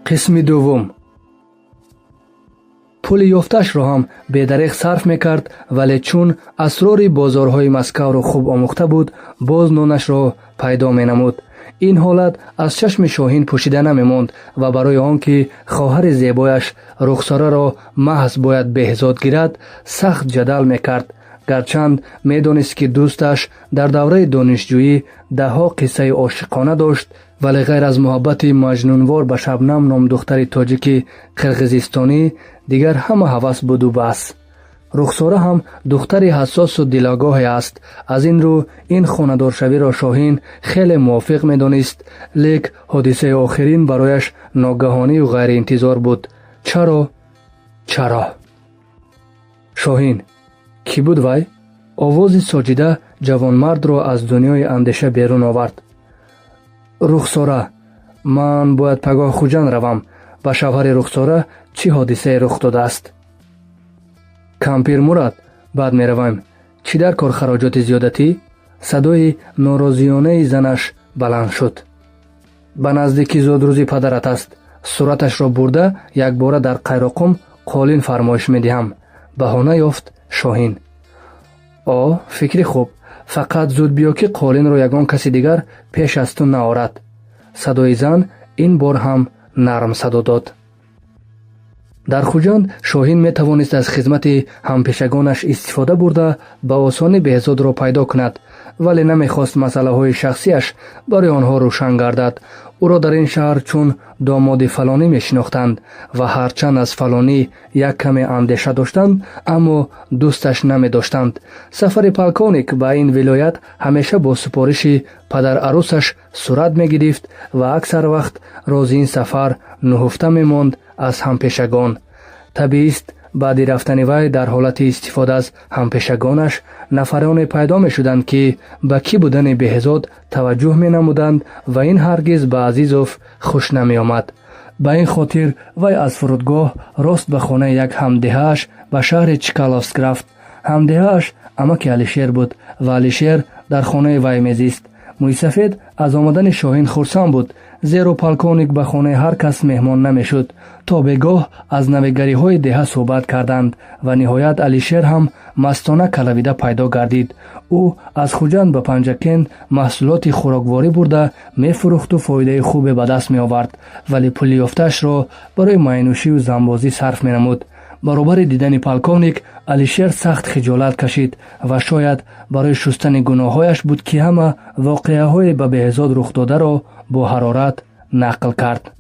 قسم دوم. پول یافتش را هم بی‌دریغ صرف میکرد، ولی چون اسرار بازارهای مسکو را خوب آموخته بود باز نانش را پیدا مینمود. این حالت از چشم شاهین پوشیده نمیماند و برای آنکه خواهر زیبایش رخساره را محض باید بهزاد گیرد سخت جدل میکرد، گرچند میدانست که دوستش در دوره دانشجویی دهها قصه عاشقانه داشت، ولی غیر از محبت مجنونوار به شبنم نام دختر تاجیک قرقیزستانی دیگر همه هوس بود و بس. رخساره هم دختری حساس و دلاگاهی است. از این رو این خانه‌دارشوی را شاهین خیلی موافق می‌دانست، لیک حادثه آخرین برایش ناگهانی و غیر انتظار بود. چرا؟ شاهین کی بود وای؟ آواز ساجده جوانمرد را از دنیای اندیشه بیرون آورد. رخساره، من باید پگاه خوجند روم. با شوهر رخساره چی حادثه رخ داده است؟ کمپیر مراد، بعد می رویم. چی در کار خراجات زیادتی؟ صدای ناراضیانه زنش بلند شد. به نزدیکی زادروزی پدرت است. صورتش را برده یک باره در قیراقم قالین فرمایش می دهم. بهانه یافت شاهین. فکری خوب. فقط زود بیا که قالین را یگان کسی دیگر پیش از تو نآورد. صدای زن این بار هم نرم صدا داد. در خوجند شاهین می توانست از خدمت همپیشگانش استفاده برده به آسانی بهزاد را پیدا کند، ولی نمی خواست مسئله های شخصیش برای آنها روشن گردد. او را در این شهر چون داماد فلانی می شناختند و هرچند از فلانی یک کمی اندیشه داشتند اما دوستش نمی داشتند. سفر پلکانیک به این ولایت همیشه با سپارش پدر عروسش صورت می گرفت و اکثر وقت راز این سفر نهفته می ماند از همپیشگان. طبیعی است بعد رفتن وی در حالت استفاده از همپیشگانش نفران پیدا می شدند که به کی بودن بهزاد توجه می نمودند و این هرگز به عزیزوف خوش نمی آمد. به این خاطر وی از فرودگاه راست به خانه یک همدهش به شهر چکالوفسک رفت. همدهش امک علیشیر بود و علیشیر در خانه وی میزیست. موی سفید از آمدن شاهین خرسند بود، زیرا پلکانیک به خانه هر کس مهمان نمی شد. تا بگاه از نوگری های دهه صحبت کردند و نهایت علیشیر هم مستانه کلویده پیدا گردید. او از خوجند به پنجکین محصولات خوراکواری برده می فروخت و فایده خوبی به دست می آورد، ولی پول یافتش را برای مینوشی و زنبازی صرف می نمود. برابر دیدن پلکانیک علیشیر سخت خجالت کشید و شاید برای شستن گناهایش بود که همه واقعه های به بهزاد رخ داده را با حرارت نقل کرد.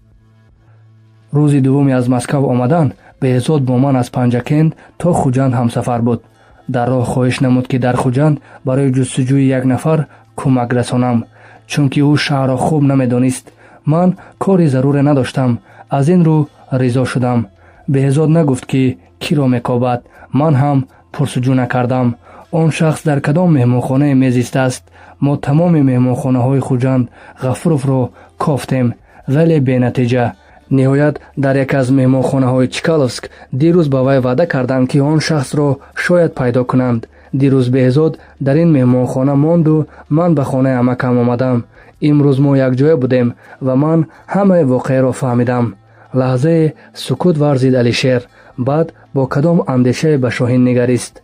روز دومی از مسکو آمدن بهزاد با من از پنجکین تا خوجند همسفر بود. در راه خواهش نمود که در خوجند برای جستجوی یک نفر کمک رسانم، چون که او شهر را خوب نمیدانست. من کاری ضرور نداشتم، از این رو رضا شدم. بهزاد نگفت که کی را میکابد. من هم پرسجو نکردم آن شخص در کدام مهمانخانه میزیسته است. ما تمام مهمانخانه های خوجند غفروف را کافتیم ولی بی نتیجه. نهایت در یک از مهمانخانه های چکالوفسک دیروز با وی وعده کردند که آن شخص را شاید پیدا کنند. دیروز بهزاد در این مهمانخانه ماند و من به خانه عمکم آمدم. امروز ما یک جای بودیم و من همه واقعه را فهمیدم. لحظه سکوت ورزید علیشیر، بعد با کدام اندیشه به شاهین نگریست.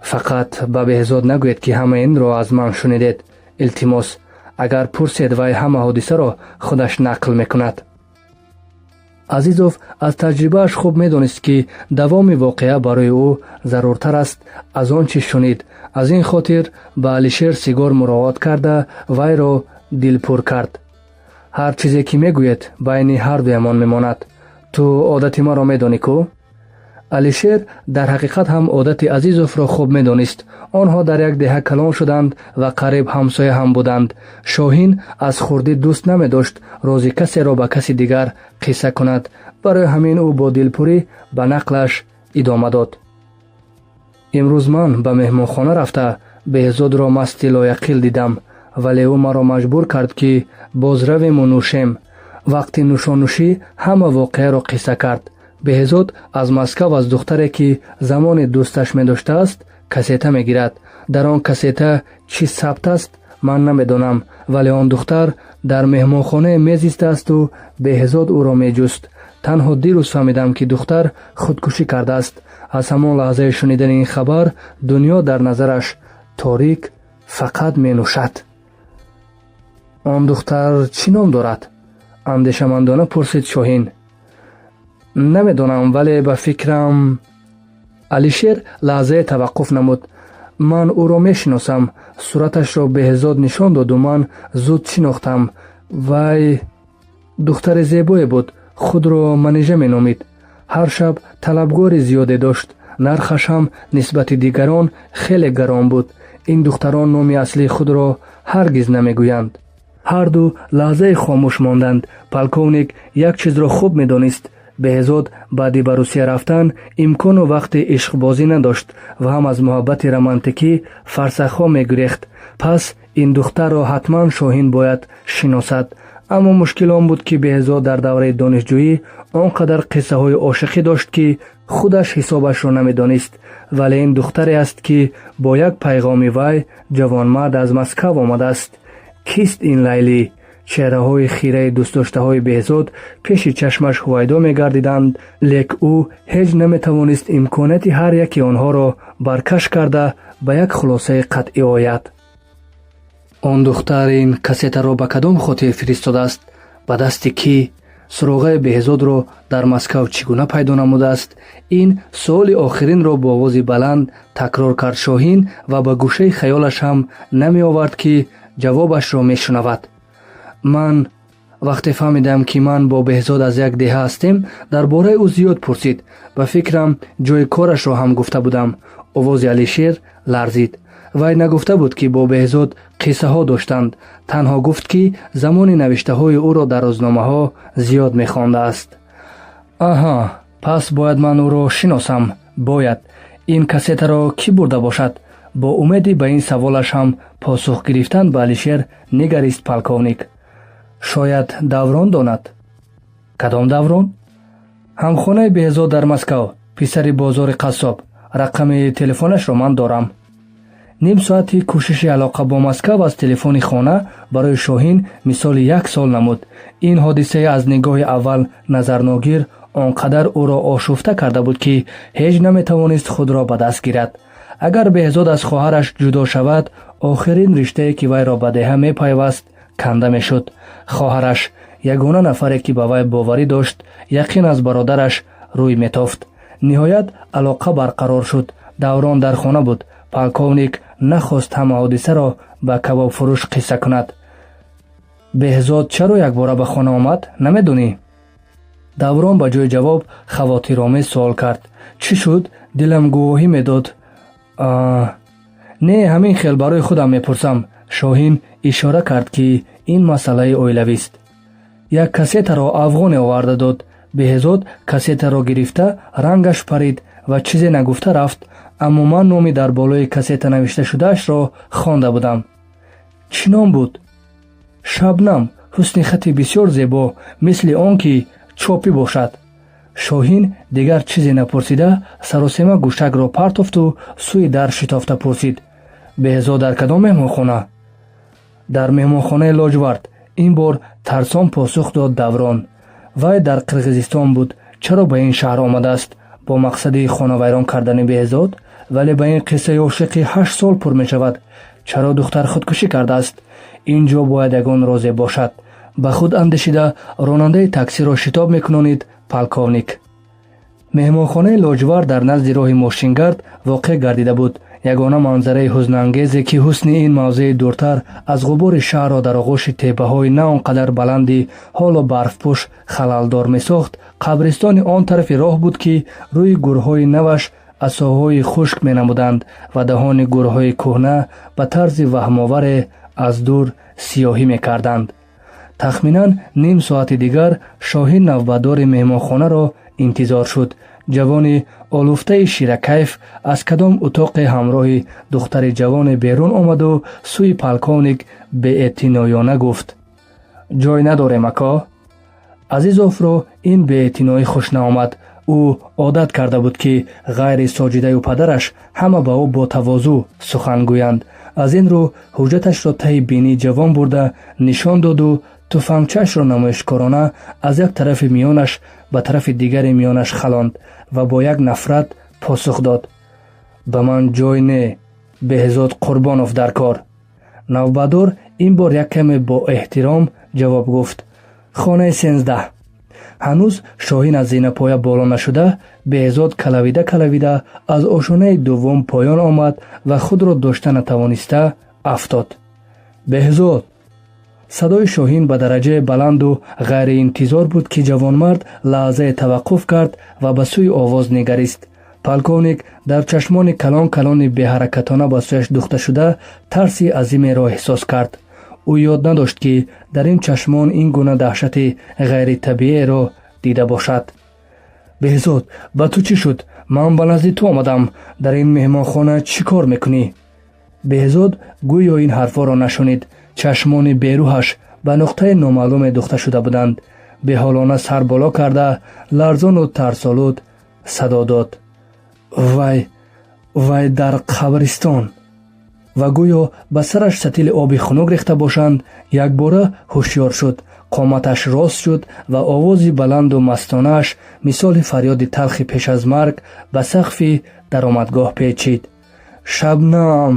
فقط به بهزاد نگوید که همه این را از من شنیدید. التماس اگر پرسید وی همه حادثه را خودش نقل میکند. عزیزوف از تجربهش خوب میدانست که دوام واقعه برای او ضرورتر است از آن چی شنید. از این خاطر به علیشیر سیگار مراعات کرده وی را دل پر کرد. هر چیزی که میگوید بین هر دویمان میماند. تو عادت ما را میدانی کو؟ علیشیر در حقیقت هم عادت عزیزوف را خوب میدانست. آنها در یک دهه کلان شدند و قریب همسایه هم بودند. شاهین از خردی دوست نمی داشت راز کسی را به کسی دیگر قصه کند. برای همین او با دلپوری به نقلش ادامه داد. امروز من به مهمانخانه رفته بهزاد را مست لایقل دیدم، ولی او مرا مجبور کرد که باز رویم و نوشیم. وقتی نوشانوشی همه واقعه را قصه کرد. بهزاد از مسکو از دختری که زمان دوستش می داشته است کسیته می گیرد. در آن کسیته چی ثبت است من نمی دانم، ولی آن دختر дар меҳмонхона мез истааст-у беҳзод ӯро меҷуст. танҳо дирӯз фаҳмидам, ки духтар худкушӣ кардааст. аз ҳамон лаҳзаи шунидани ин хабар дунё дар назараш торик фақат менӯшад. он духтар чӣ ном дорад? андешамандона пурсид Шоҳин. намедонам, вале ба фикрам... алишер лаҳзае таваққуф намуд. ман ӯро мешиносам. сураташро беҳзод нишон доду ман зуд шинохтам. вай духтари зебое буд. худро манижа меномид. ҳар шаб талабгори зиёде дошт. нархаш ҳам нисбати дигарон хеле гарон буд. ин духтарон номи аслии худро ҳаргиз намегӯянд. ҳарду лаҳзае хомӯш монданд. полковник як чизро хуб медонист. беҳзод баъди ба Русия рафтан имкону вақти ишқбозӣ надошт ва ҳам аз муҳаббати романтикӣ фарсахҳо мегурехт. пас ин духтарро ҳатман Шоҳин бояд шиносад. аммо мушкил он буд, ки беҳзод дар давраи донишҷӯӣ он қадар қиссаҳои ошиқӣ дошт, ки худаш ҳисобашро намедонист. вале ин духтаре аст, ки бо як пайғоми вай ҷавонмард аз Москав омадааст. кист ин Лайлӣ? чеҳраҳои хираи дӯстдоштаҳои беҳзод пеши чашмаш ҳувайдо мегардиданд, лек ӯ ҳеҷ наметавонист имконияти ҳар яки онҳоро баркаш карда ба як хулосаи қатъӣ ояд. он духтар ин кассетаро ба кадом хотир фиристодааст? ба дасти кӣ? суроғаи беҳзодро дар Москав чӣ гуна пайдо намудааст? ин суоли охиринро бо овози баланд такрор кард Шоҳин ва ба гӯшаи хаёлаш ҳам намеовард, ки ҷавобашро мешунавад. ман вақте фаҳмидам, ки ман бо беҳзод аз як деҳа ҳастем, дар бораи ӯ зиёд пурсид. ба фикрам ҷои корашро ҳам гуфта будам. овози Алишер ларзид. вай нагуфта буд, ки бо беҳзод қиссаҳо доштанд. танҳо гуфт, ки замони навиштаҳои ӯро дар рӯзномаҳо зиёд мехондааст. аҳа, пас бояд ман ӯро шиносам. бояд. ин кассетаро кӣ бурда бошад? бо умеди ба ин саволаш ҳам посух гирифтан ба Алишер нигарист полковник. шояд Даврон донад. кадом Даврон? ҳамхонаи беҳзод дар Москав, писари бозори қассоб. рақами телефонашро ман дорам. ним соати кӯшиши алоқа бо Москав аз телефони хона барои Шоҳин мисоли як сол намуд. ин ҳодисае аз нигоҳи аввал назарногир он қадар ӯро ошуфта карда буд, ки ҳеҷ наметавонист худро ба даст гирад. агар беҳзод аз хоҳараш ҷудо шавад, охирин риштае, ки вайро ба деҳа мепайваст, канда мешуд. хоҳараш, ягона нафаре, ки ба вай боварӣ дошт, яқин аз бародараш рӯй метофт. ниҳоят алоқа барқарор шуд. Даврон дар хона буд. полковник нахост ҳама ҳодисаро ба кабобфурӯш қисса кунад. беҳзод чаро якбора ба хона омад, намедонӣ? Даврон ба ҷои ҷавоб хавотиромез суол кард. чӣ шуд? дилам гувоҳӣ медод. не, ҳамин хел барои худам мепурсам. Шоҳин ишора кард, ки ин масъалаи оилавист. як кассетаро афғоне оварда дод. беҳзод кассетаро гирифта рангаш парид ва чизе нагуфта рафт. аммо ман номи дар болои кассета навишта шудаашро хонда будам. чӣ ном буд? шабнам. ҳусни хати бисёр зебо, мисли он ки чопӣ бошад. Шоҳин дигар чизе напурсида саросема гӯшакро партофту сӯи дар шитофта пурсид. беҳзод дар кадом меҳмонхона? дар меҳмонхонаи Лоҷвард. ин бор тарсон посух дод Даврон. вай дар Қирғизистон буд. чаро ба ин шаҳр омадааст? бо мақсади хонавайрон кардани беҳзод? вале ба ин қиссаи ошиқи 8 сол пур мешавад. чаро духтар худкушӣ кардааст? ин ҷо бояд ягон розе бошад. ба худ андешида ронандаи таксиро шитоб мекунонид полковник. меҳмонхонаи Лоҷвард дар назди роҳи мошингард воқеъ гардида буд. ягона манзараи ҳузнангезе, ки ҳусни ин мавзеи дуртар аз ғубори шаҳрро дар оғӯши теппаҳои на он қадар баланди ҳоло барфпӯш халалдор месохт, қабристони он тарафи роҳ буд, ки рӯи гурҳои наваш асоҳои хушк менамуданд ва даҳони гурҳои кӯҳна ба тарзи ваҳмоваре аз дур сиёҳӣ мекарданд. тахминан ним соати дигар Шоҳин навбатдори меҳмонхонаро интизор шуд. ҷавони олуфтаи ширакайф аз кадом утоқе ҳамроҳи духтари ҷавоне берун омаду сӯи полковник беэътиноёна гуфт. ҷой надорем ако? Азизовро ин беэътиноӣ хуш наомад. ӯ одат карда буд, ки ғайри соҷидаю падараш ҳама ба ӯ бо тавозӯ сухан гӯянд. аз ин рӯ ҳуҷҷаташро таи бинии ҷавон бурда нишон доду туфангчаашро намоишкорона аз як тарафи миёнаш ба тарафи дигари миёнаш халонд ва бо як нафрат посух дод: ба ман ҷой не, Беҳзод Қурбонов дар кор. Навбадор ин бор як каме бо эҳтиром ҷавоб гуфт: хонаи 13. ҳанӯз Шоҳин аз зинапоя боло нашуда, Беҳзод калавида аз ошонаи дуввум поён омад ва худро дошта натавониста афтод. Беҳзод! Садои Шоҳин ба дараҷае баланду ғайриинтизор буд, ки ҷавонмард лаҳзае таваққуф кард ва ба сӯи овоз niгарист. Полковник дар чашмони калони беҳаракатона ба сӯяш духта шуда тарси азимеро эҳсос кард. ӯ ёд надошт, ки дар ин чашмон ин гуна даҳшати ғайритабииеро дида бошад. Беҳзод, ба ту чӣ шуд? Ман ба назди ту омадам. Дар ин меҳмонхона чӣ кор мекунӣ? Беҳзод гӯё ин ҳарфҳоро нашунид. чашмони берӯҳаш ба нуқтаи номаълуме духта шуда буданд. беҳолона сар боло карда, ларзону тарсолуд садо дод: вай дар қабристон. ва гӯё ба сараш сатили оби хунук рехта бошанд, якбора ҳушёр шуд. қоматаш рост шуд ва овози баланду мастонааш мисоли фарёди талхи пеш аз марг ба сақфи даромадгоҳ печид. Шабнам!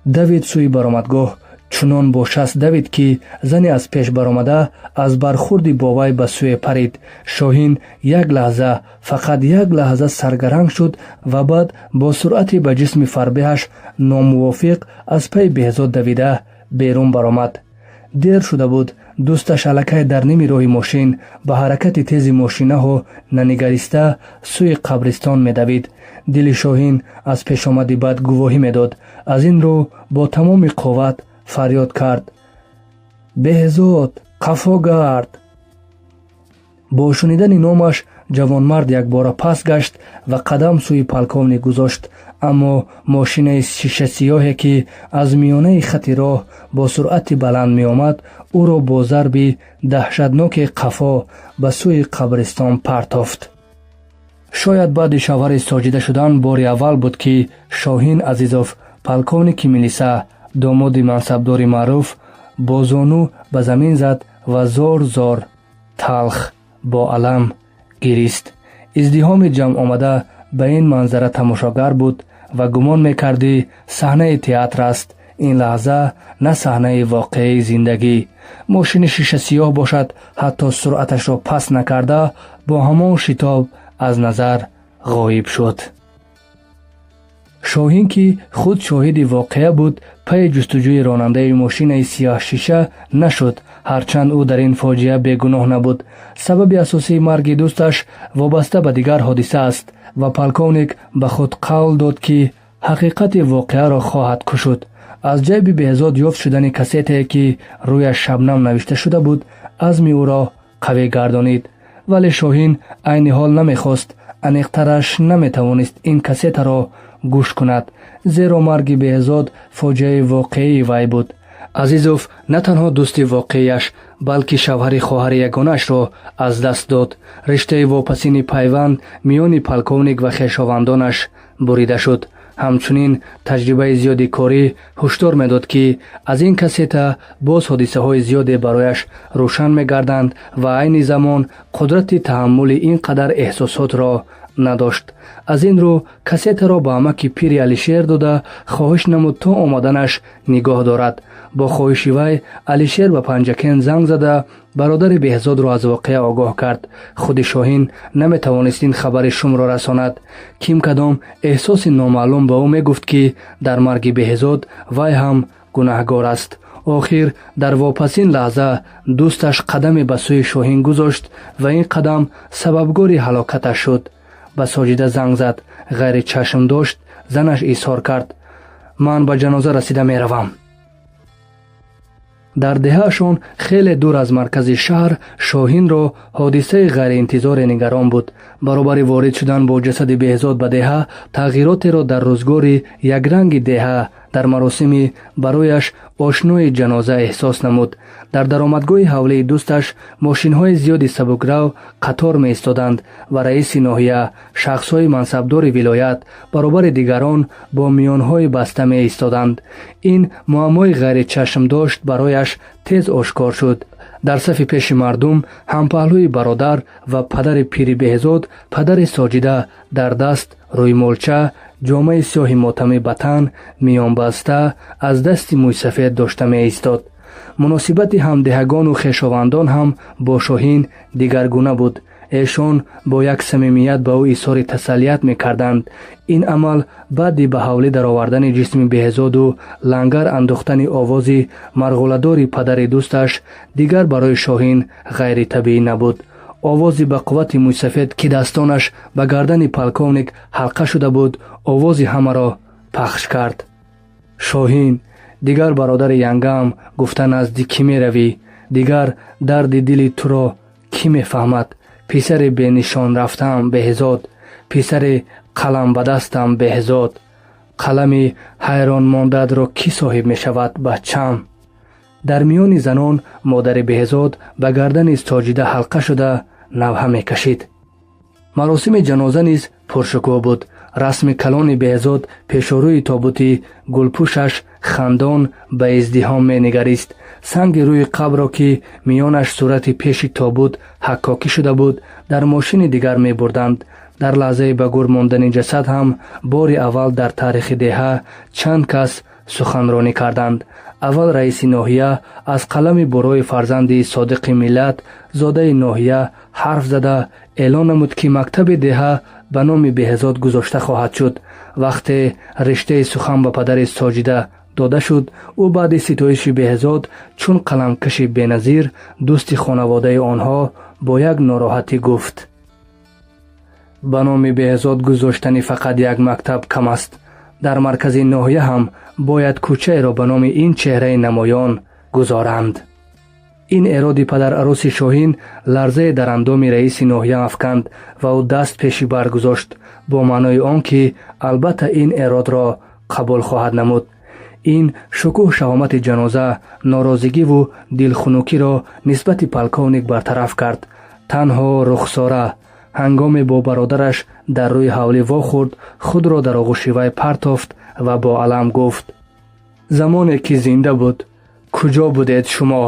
давид сӯи баромадгоҳ. чунон бо шаст давид, ки зане аз пеш баромада аз бархурди бо вай ба сӯе парид. Шоҳин як лаҳза, фақат як лаҳза саргаранг шуд ва баъд бо суръати ба ҷисми фарбеҳаш номувофиқ аз паи Беҳзод давида берун баромад. дер шуда буд. дӯсташ аллакай дар ними роҳи мошин ба ҳаракати тези мошинаҳо нанигариста сӯи қабристон медавид. дили Шоҳин аз пешомади бад гувоҳӣ медод. аз ин рӯ бо тамоми қувват фарёд кард: Беҳзод, қафо гард! бо шунидани номаш ҷавонмард якбора паст гашт ва қадам сӯи полковник гузошт. аммо мошинаи шишасиёҳе, ки аз миёнаи хати роҳ бо суръати баланд меомад, ӯро бо зарби даҳшатноки қафо ба сӯи қабристон партофт. шояд баъди шавҳари соҷида шудан бори аввал буд, ки Шоҳин Азизов, полковники милиса, домоди мансабдори маъруф, бо зону ба замин зад ва зор талх бо алам гирист. издиҳоми ҷамъомада ба ин манзара тамошогар буд ва гумон мекардӣ саҳнаи театр аст. ин лаҳза на саҳнаи воқеии зиндагӣ. мошини шишасиёҳ бошад, ҳатто суръаташро паст накарда, бо ҳамон шитоб аз назар ғоиб шуд. Шоҳин, ки худ шоҳиди воқеа буд, паи ҷустуҷӯи ронандаи мошинаи сиёҳшиша нашуд, ҳарчанд ӯ дар ин фоҷиа бегуноҳ набуд. сабаби асосии марги дӯсташ вобаста ба дигар ҳодиса аст ва полковник ба худ қавл дод, ки ҳақиқати воқеаро хоҳад кушуд. аз ҷайби Беҳзод ёфт шудани касетае, ки рӯяш Шабнам навишта шуда буд, азми ӯро қавӣ гардонид. вале Шоҳин айни ҳол намехост. аниқтараш наметавонист ин касетаро гӯш кунад, зеро марги Беҳзод фоҷиаи воқеии вай буд. Азизов на танҳо дӯсти воқеияш, балки шавҳари хоҳари ягонаашро аз даст дод. риштаи вопасини пайванд миёни полковник ва хешовандонаш бурида шуд. ҳамчунин таҷрибаи зиёди корӣ ҳушдор медод, ки аз ин касета боз ҳодисаҳои зиёде барояш рӯшан мегарданд ва айни замон қудрати таҳаммули ин қадар эҳсосотро надошт. аз ин рӯ касетаро ба амаки пири Алишер дода хоҳиш намуд то омаданаш нигоҳ дорад. бо хоҳиши вай Алишер ба панҷакен занг зада бародари Беҳзодро аз воқеа огоҳ кард. худи Шоҳин наметавонист ин хабари шумро расонад. кимкадом эҳсоси номаълум ба ӯ мегуфт, ки дар марги Беҳзод вай ҳам гунаҳгор аст. охир дар вопасин лаҳза дӯсташ қадаме ба сӯи Шоҳин гузошт ва ин қадам сабабгори ҳалокаташ шуд. ба Соҷида занг зад. ғайри чашм дошт. занаш изҳор кард: ман ба ҷаноза расида меравам. дар деҳаашон хеле дур аз маркази шаҳр Шоҳинро ҳодисаи ғайриинтизоре нигарон буд. баробари ворид шудан бо ҷасади Беҳзод ба деҳа тағйиротеро дар рӯзгори якранги деҳа дар маросими барояш ошнои ҷаноза эҳсос намуд. дар даромадгоҳи ҳавлии дӯсташ мошинҳои зиёди сабукрав қатор меистоданд ва раиси ноҳия, шахсҳои мансабдори вилоят баробари дигарон бо миёнҳои баста меистоданд. ин муаммои ғайричашмдошт барояш тез ошкор шуд. дар сафи пеши мардум ҳампаҳлӯи бародар ва падари пири беҳзод, падари соҷида, дар даст рӯймолча, ҷомаи сиёҳи мотамӣ ба тан, миёнбаста, аз дасти мӯйсафед дошта меистод. муносибати ҳамдиҳагону хешовандон ҳам бо Шоҳин дигаргуна буд. эшон бо як самимият ба ӯ изҳори тасаллият мекарданд. ин амал баъди ба ҳавлӣ даровардани ҷисми беҳзоду лангар андохтани овози марғуладори падари дӯсташ дигар барои Шоҳин ғайритабиӣ набуд. овози ба қуввати мӯйсафед, ки дастонаш ба гардани полковник ҳалқа шуда буд, овози ҳамаро пахш кард. Шоҳин, дигар бародари янгам гуфта назди кӣ меравӣ? дигар дарди дили туро кӣ мефаҳмад? писари бенишон рафтаам беҳзод, писари қалам ба дастам беҳзод. қалами ҳайрон мондаатро кӣ соҳиб мешавад, бачам? дар миёни занон модари беҳзод ба гардани соҷида ҳалқа шуда навҳа мекашид. маросими ҷаноза низ пуршукӯҳ буд. расми калони беҳзод пешорӯи тобути гулпӯшаш хандон ба издиҳом менигарист. санги рӯи қабрро, ки миёнаш сурати пеши тобут ҳаккокӣ шуда буд, дар мошини дигар мебурданд. дар лаҳзаи ба гур мондани ҷасад ҳам бори аввал дар таърихи деҳа чанд кас суханронӣ карданд. аввал раиси ноҳия аз қалами бурӯи фарзанди содиқи миллат, зодаи ноҳия, ҳарф зада эълон намуд, ки мактаби деҳа ба номи беҳзод гузошта хоҳад шуд. вақте риштаи сухан ба падари соҷида дода шуд, ӯ баъди ситоиши беҳзод чун қаламкаши беназир, дӯсти хонаводаи онҳо, бо як нороҳатӣ гуфт: ба номи беҳзод гузоштани фақат як мактаб кам аст. дар маркази ноҳия ҳам бояд кӯчаеро ба номи ин чеҳраи намоён гузоранд. ин эроди падарароси Шоҳин ларзае дар андоми раиси ноҳия афканд ва ӯ даст пеши бар гузошт, бо маънои он ки албатта ин эродро қабул хоҳад намуд. ин шукӯҳ шавомати ҷаноза норозигиву дилхунукиро нисбати полковник бартараф кард. танҳо рухсора ҳангоме бо бародараш дар рӯи ҳавлӣ вохӯрд, худро дар оғӯши вай партофт ва бо алам гуфт: замоне ки зинда буд, куҷо будед шумо?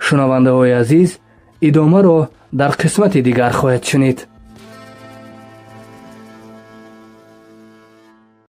шунавандаҳои азиз, идомаро дар қисмати дигар хоҳед шунид.